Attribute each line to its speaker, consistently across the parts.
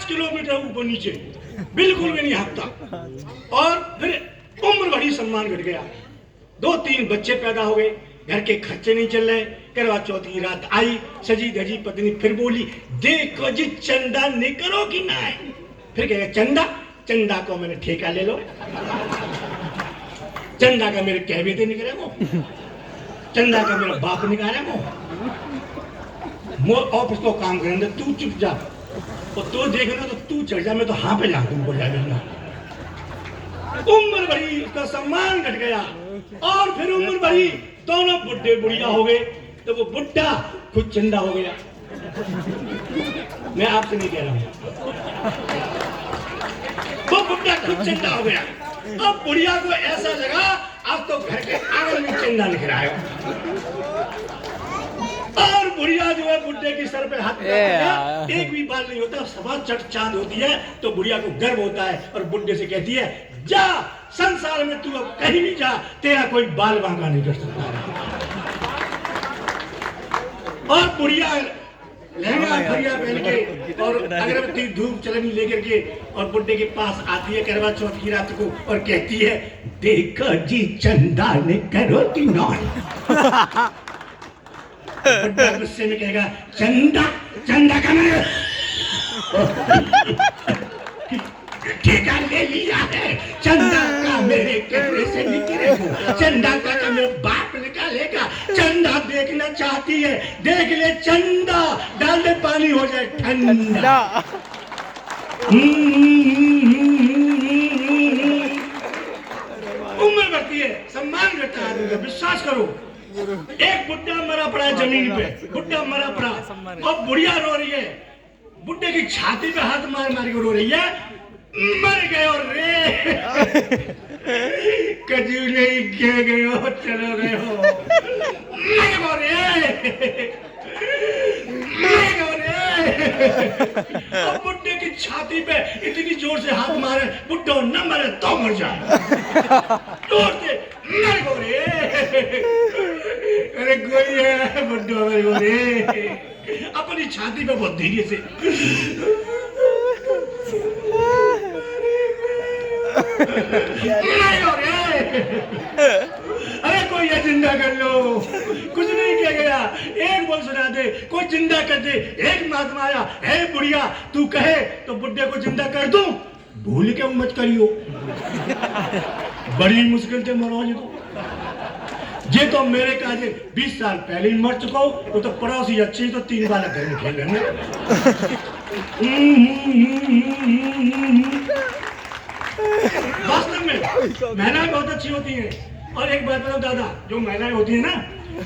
Speaker 1: Kilometre ऊपर नीचे, बिल्कुल भी नहीं हाँकता। और फिर उम्र भरी सम्मान घट गया, 2-3 बच्चे पैदा हो गए, घर के खर्चे नहीं चल रहे। करवा चौथ की रात आई, सजी धजी पत्नी फिर बोली, देखो जी चंदा नहीं करो कि ना है। फिर कहेगा चंदा, चंदा को मैंने ठेका ले लो, चंदा का मेरे कहवे थे निकले वो, चंदा का मेरा बाप निकाले वो ऑफिस को काम करेंगे, तू चुप जा, और तू देखना तो तू चढ़ जा, मैं तो हाँ पे जा तुमको जाएगा। उम्र भरी उसका सम्मान घट गया। और फिर उम्र भरी दोनों बुढ़े बुढ़िया हो गए, तो वो बुढ़ा खुद चंदा हो गया। मैं आपसे नहीं कह रहा हूं, वो बुढ़ा खुद चंदा हो गया। अब बुढ़िया को ऐसा लगा अब तो घर के आंगन में चंदा लिख रहा है, और बुढ़िया जो है बुढ़े के सर पे हाथ रखा, एक भी बाल नहीं होता, सवा चट चांद होती है। तो बुढ़िया को गर्व होता है और बुढ़े से कहती है, जा संसार में तू अब कहीं भी जा, तेरा कोई बाल बांका नहीं कर सकता। और बुढ़िया लहंगा फरिया पहन के और अगरबत्ती धूप चलनी लेकर के और बुड्ढे के पास आती है करवा चौथ की रात को और कहती है, देखो जी चंदा ने करो कि नहीं। बुड्ढा गुस्से में कहेगा, चंदा, चंदा का मैं ठेका ले लिया है, चंदा का मेरे कहने से निकलेगा, चंदा का मेरे बाप निकालेगा, चंदा देखना चाहती है देख ले, चंदा डाल दे पानी हो जाए ठंडा। उम्र बढ़ती है, सम्मान घटता है आदमी का, विश्वास करो। एक बुढ़ा मरा पड़ा है जमीन पे, बुढ़ा मरा पड़ा और बुढ़िया रो रही है, बुढ़े की छाती पे हाथ मार मार के रो रही है, मर गए और रे कजू नहीं कह गए हो, चलो गए हो, मर गो रे, मर गो रे। अब बुड्ढे की छाती पे इतनी जोर से हाथ मारे, बुड्ढो न मरे तो मर जाए, जोर से मर गो रे। अरे कोई है बुड्ढो मर गो रे, अपनी छाती पे बहुत धीरे से अरे कोई ये जिंदा कर लो, कुछ नहीं किया गया, एक बोल सुना दे, कोई जिंदा कर दे। एक महात्मा आया, हे बुढ़िया तू कहे तो बुढ़े को जिंदा कर दूं, भूल के मत करियो, बड़ी मुश्किल से मरो ये तो मेरे काजे 20 साल पहले ही मर चुका हूं, वो तो पड़ोसी अच्छी तो 3 बार घर में खेल रहे हैं। वास्तव में महिलाएं बहुत अच्छी होती हैं, और एक बात बताओ दादा, जो महिलाएं होती है ना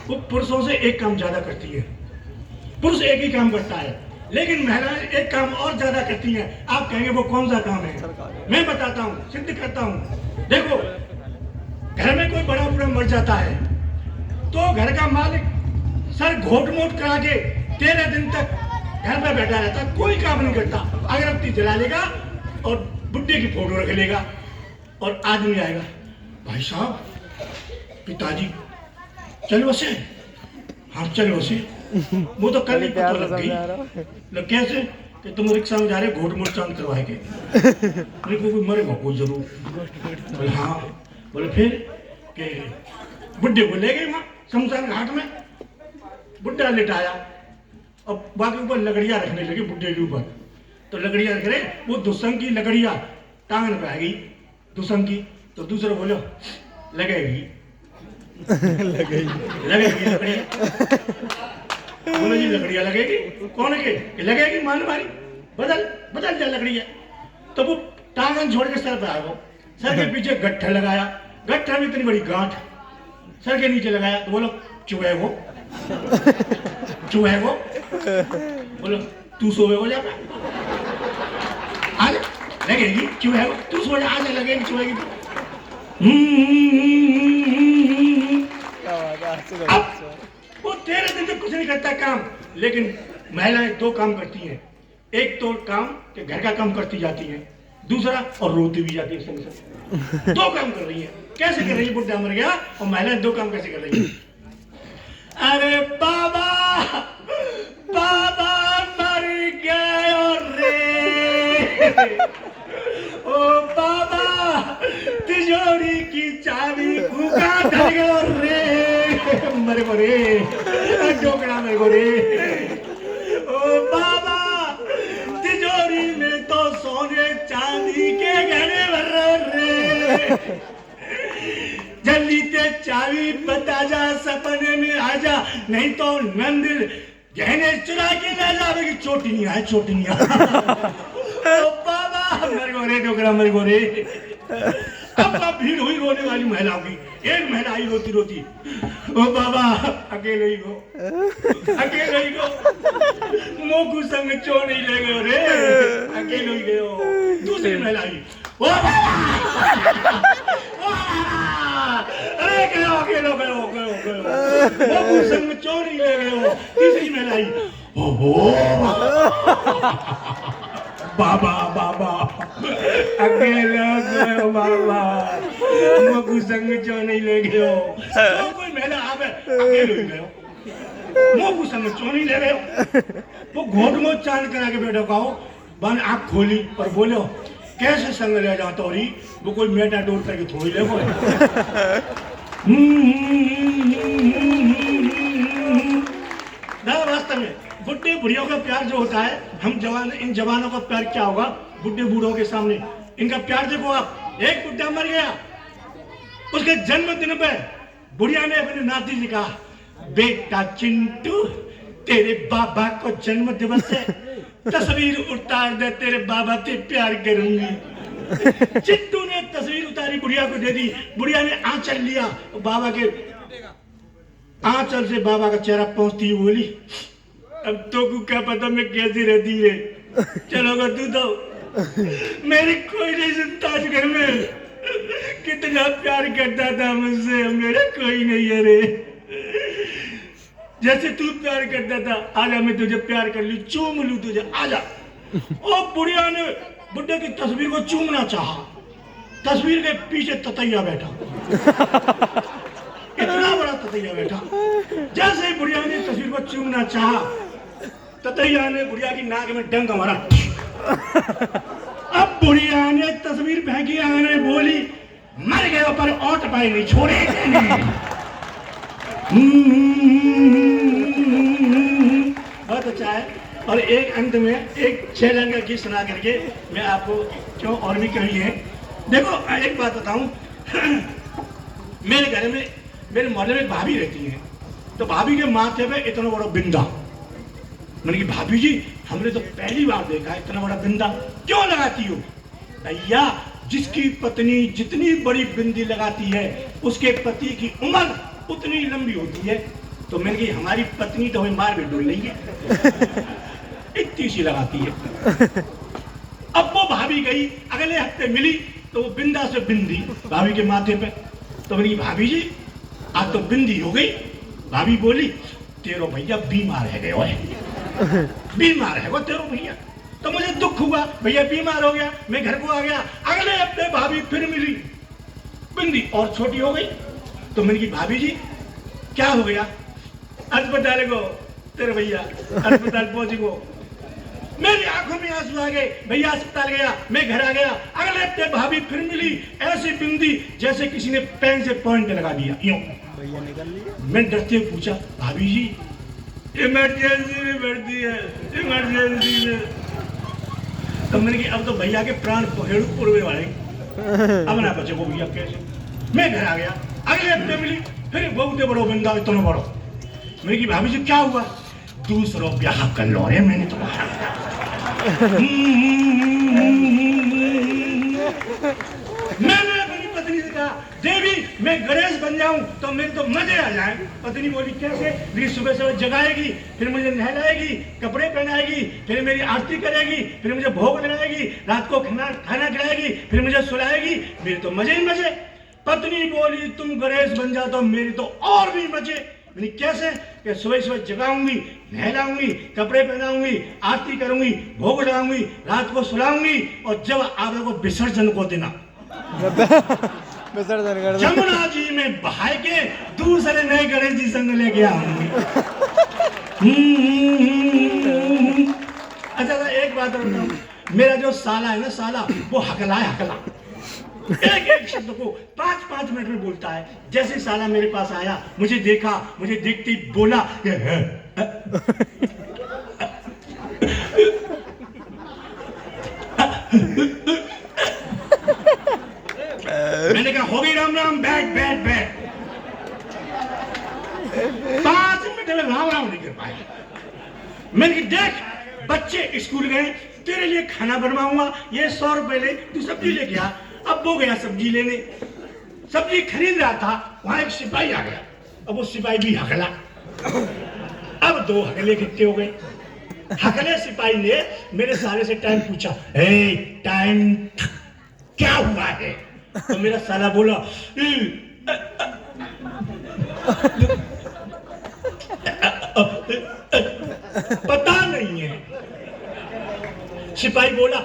Speaker 1: वो पुरुषों से एक काम ज्यादा करती है, पुरुष एक ही काम करता है, लेकिन महिलाएं एक काम और ज्यादा करती हैं। आप कहेंगे वो कौन सा काम है? मैं बताता हूँ, सिद्ध करता हूँ। देखो, घर में कोई बड़ा बुरा मर जाता है तो घर का मालिक सर घोट मोट करा के 13 दिन तक घर में बैठा रहता, कोई काम नहीं करता, अगरबत्ती जला लेगा और बुड्ढे की फोटो रख लेगा, और आदमी आएगा, भाई साहब पिताजी चलो वैसे, हाँ चलो वैसे, वो तो कल ही पता लग गई, लग कैसे कि तुम रिक्शा में जा रहे घोट मोट चांद करवाए के, मेरे को कोई मरेगा कोई जरूर, बोले हाँ, बोले फिर के बुड्ढे को ले गए वहां शमशान घाट में, बुड्ढा लेटाया और बाकी ऊपर लकड़ियां रखने लगी बुड्ढे के ऊपर, तो लकड़ियां रख रहे, वो दुष्संग की लकड़ियां टांगन पे आ गई दुष्संग की, तो दूसरे बोलो लगेगी लगेगी लकड़ियां, बोलो जी लकड़ियां लगेगी, कौन के लगेगी, मान मारी बदल जा लकड़ियां, तो वो टांगन छोड़ के सर पे आ गो, सर के पीछे गट्ठा लगाया, गट्ठा में इतनी बड़ी गांठ सर के नीचे लगाया, तो बोलो चुहे वो बोलो तू सोए हो जाता, आज लगेगी चुहे वो, तू सो जा, आज लगेगी चुहे की। अब वो 13 दिन तक कुछ नहीं करता काम, लेकिन महिलाएं 2 काम करती हैं, एक तो काम कि घर का काम करती जाती है, दूसरा और रोती भी जाती है संग संग, 2 काम कर रही है। कैसे कर रही है? बुढ़ा मर गया और महिलाएं 2 काम कैसे कर रही है? अरे बाबा बाबा मर गए रे, ओ बाबा तिजोरी की चाबी फूका धर गयो रे, मरे को रे, डोकरा मेरे को रे। ओ बाबा तिजोरी में तो सोने चांदी के गहने भर रे, जल्दी ते चाबी बता जा, सपने में आ जा, नहीं तो नंद गहने चुरा के ले जाएगी। चोटियां है चोटियां। ओ बाबा मेरे को रे, डोकरा मेरे को रे। अब भीड़ हुई रोने वाली महिलाओं की, एक महिला आई रोती रोती, ओ बाबा अकेले ही हो, अकेले ही हो, मोकू संग चो नहीं ले गए रे, अकेले ही गए हो। दूसरी महिला आई, ओ बाबा, ओ बाबा, अरे गयो अकेले गयो गयो गयो, मोकू संग चो नहीं ले गए हो। तीसरी महिला आई, ओ बाबा बाबा अकेला गयो बाबा, मोकू संग चो नहीं ले गयो। तो कोई महिला आवे अकेले ही गयो, मोकू संग चो नहीं ले गयो। वो घोट में चांद करा के बैठो कहो, बन आँख खोली और बोलो कैसे संग ले जाता तोरी, वो कोई मेटा डोर करके थोड़ी ले कोई। वास्तव में बुढ़े बुढ़ियों का प्यार जो होता है, हम जवान, इन जवानों का प्यार क्या होगा बुढ़े बूढ़ों के सामने। इनका प्यार देखो आप, एक बुढ़ा मर गया, उसके जन्मदिन पे बुढ़िया ने अपने नाती से कहा, बेटा चिंटू तेरे बाबा को जन्म दिवस है, तस्वीर उतार दे, तेरे बाबा से प्यार करूंगी। चिंटू ने तस्वीर उतारी, बुढ़िया को दे दी। बुढ़िया ने आंचल लिया, बाबा के आंचल से बाबा का चेहरा पहुंचती हुई बोली, अब तो को क्या पता मैं कैसी रहती है, चलोगा तू तो, मेरी कोई नहीं सुनता आज घर में, कितना प्यार करता था मुझसे, मेरा कोई नहीं है रे, जैसे तू प्यार करता था, आजा मैं तुझे प्यार कर लूं, चूम लूं तुझे, आजा। ओ बुढ़िया ने बुढ़े की तस्वीर को चूमना चाहा, तस्वीर के पीछे ततैया बैठा, इतना बड़ा ततैया बैठा। जैसे ही बुढ़िया ने तस्वीर को चूमना चाहा, ततैया ने बुढ़िया की नाक में डंक मारा। अब बुढ़िया ने तस्वीर फेंकी, आने बोली, मर गया पर ओट पाए नहीं छोड़े। बहुत अच्छा है। और एक अंत में एक छेलंगा की सुना करके मैं आपको क्यों और भी कही है। देखो एक बात बताऊं, मेरे घर में, मेरे मोहल्ले में भाभी रहती है, तो भाभी के माथे पे इतना बड़ा बिंदा। मैंने की भाभी जी हमने तो पहली बार देखा इतना बड़ा बिंदा क्यों लगाती हो? भैया जिसकी पत्नी जितनी बड़ी बिंदी लगाती है उसके पति की उम्र उतनी लंबी होती है। तो मैंने की हमारी पत्नी तो हमें मार भी डोल नहीं है, इतनी सी लगाती है। अब वो भाभी गई, अगले हफ्ते मिली तो वो बिंदा से बिंदी भाभी के माथे पे। तो मैंने भाभी जी आज तो बिंदी हो गई। भाभी बोली तेरो भैया बीमार है गए, बीमार है वो तेरो भैया। तो मुझे दुख हुआ, भैया बीमार हो गया, मैं घर को आ गया। अगले हफ्ते भाभी फिर मिली, बिंदी और छोटी हो गई। तो मैंने की भाभी जी क्या हो गया? अस्पताल को तेरे भैया अस्पताल पहुंच गो। मेरी आंखों में आंसू आ गए, भैया अस्पताल गया, मैं घर आ गया। अगले हफ्ते भाभी फिर मिली, ऐसी बिंदी जैसे किसी ने पेन से पॉइंट लगा दिया, यूं भैया निकल लिया। मैं डरते हुए पूछा भाभी जी इमरजेंसी में भर्ती है, इमरजेंसी में। तो मैंने कि अब तो भैया के प्राण उड़ने वाले, अब ना बचे को भैया कैसे। मैं घर आ गया, अगले हफ्ते मिली फिर बहुत बड़ो बिंदा, इतना बड़ो। मैंने की भाभी जी क्या हुआ? दूसरों ब्याह कर लो रे मैंने तुम्हारा। मैंने अपनी पत्नी से कहा देवी मैं गणेश बन जाऊं तो मेरे तो मजे आ जाए। पत्नी बोली कैसे? मेरी सुबह सुबह जगाएगी, फिर मुझे नहलाएगी, कपड़े पहनाएगी, फिर मेरी आरती करेगी, फिर मुझे भोग लगाएगी, रात को खाना खिलाएगी, फिर मुझे सुलाएगी, मेरे तो मजे ही मजे। पत्नी बोली तुम गणेश बन जाओ तो मेरे तो और भी मजे। मैंने कैसे? कि सुबह सुबह जगाऊंगी, नहलाऊंगी, कपड़े पहनाऊंगी, आरती करूंगी, भोग लगाऊंगी, रात को सुलाऊंगी और जब आप लोगों को विसर्जन को देना विसर्जन कर जमुना जी में बहाए के दूसरे नए गणेश जी संग लेके आऊंगी। अच्छा एक बात बताऊं, मेरा जो साला है ना, साला वो हकला है, हकला। एक एक शब्द को 5-5 मिनट में बोलता है। जैसे साला मेरे पास आया, मुझे देखा, मुझे देखते ही बोला मैंने कहा हो गई राम राम, बैठ बैठ बैठ। 5 मिनट में राम राम नहीं कर पाया। मैंने कहा देख, बच्चे स्कूल गए, तेरे लिए खाना बनवाऊंगा, ये 100 रुपए ले, तू सब्जी लेके आ। अब वो गया सब्जी लेने, सब्जी खरीद रहा था, वहां एक सिपाही आ गया। अब वो सिपाही भी हकला। अब 2 हकले इकट्ठे हो गए। हकले सिपाही ने मेरे साले से टाइम पूछा, टाइम क्या हुआ है? तो मेरा साला बोला पता नहीं है। सिपाही बोला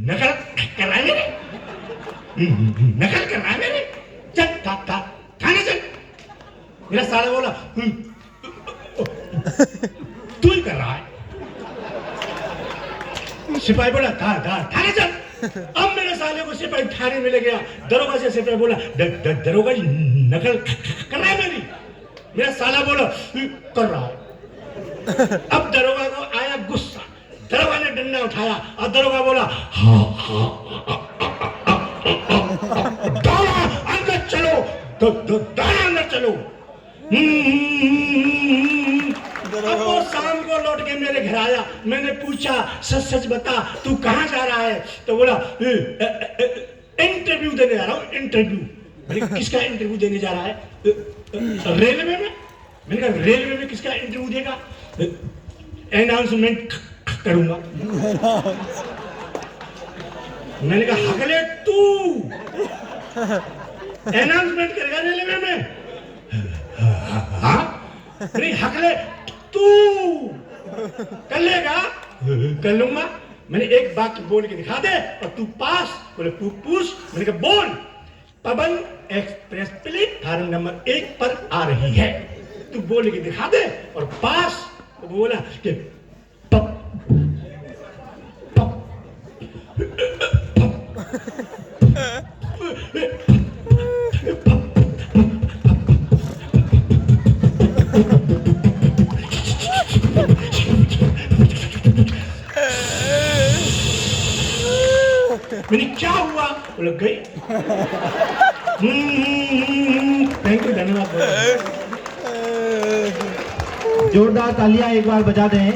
Speaker 1: नकल कर रहा है मेरे, नकल कर रहा है मेरे, चल थाने चल। मेरा साला बोला तू ही कर रहा है। सिपाही बोला थाने चल। अब मेरे साले को सिपाही थाने में ले गया। दरोगा से सिपाही बोला दरोगा जी नकल कर रहा है मेरी। मेरा साला बोला कर रहा है। अब दरोगा को आया गुस्सा, दरोगा ने डंडा उठाया और दरोगा बोला दाना अंदर चलो, दाना अंदर चलो। अब वो शाम को लौट के मेरे घर आया। मैंने पूछा सच सच बता तू कहाँ जा रहा है? तो बोला इंटरव्यू देने जा रहा हूँ, इंटरव्यू। मैंने कहा किसका इंटरव्यू देने जा रहा है? रेलवे में। मैंने कहा रेलवे में किसका इंटरव्यू देगा? अनाउंसमेंट करूंगा। मैंने कहा हकले तू अनाउंसमेंट करेगा रेलवे में? हाँ नहीं, हकले तू कर लेगा? कर लूंगा। मैंने एक बात बोल के दिखा दे और तू पास। बोले तू पूछ। मैंने कहा बोल। पवन एक्सप्रेस प्लेटफार्म नंबर 1 पर आ रही है, तू बोल के दिखा दे और पास। तो बोला कि पप पप मैंने क्या हुआ? बोला गई। थैंक यू, धन्यवाद।
Speaker 2: जोरदार तालियां एक बार बजा दें।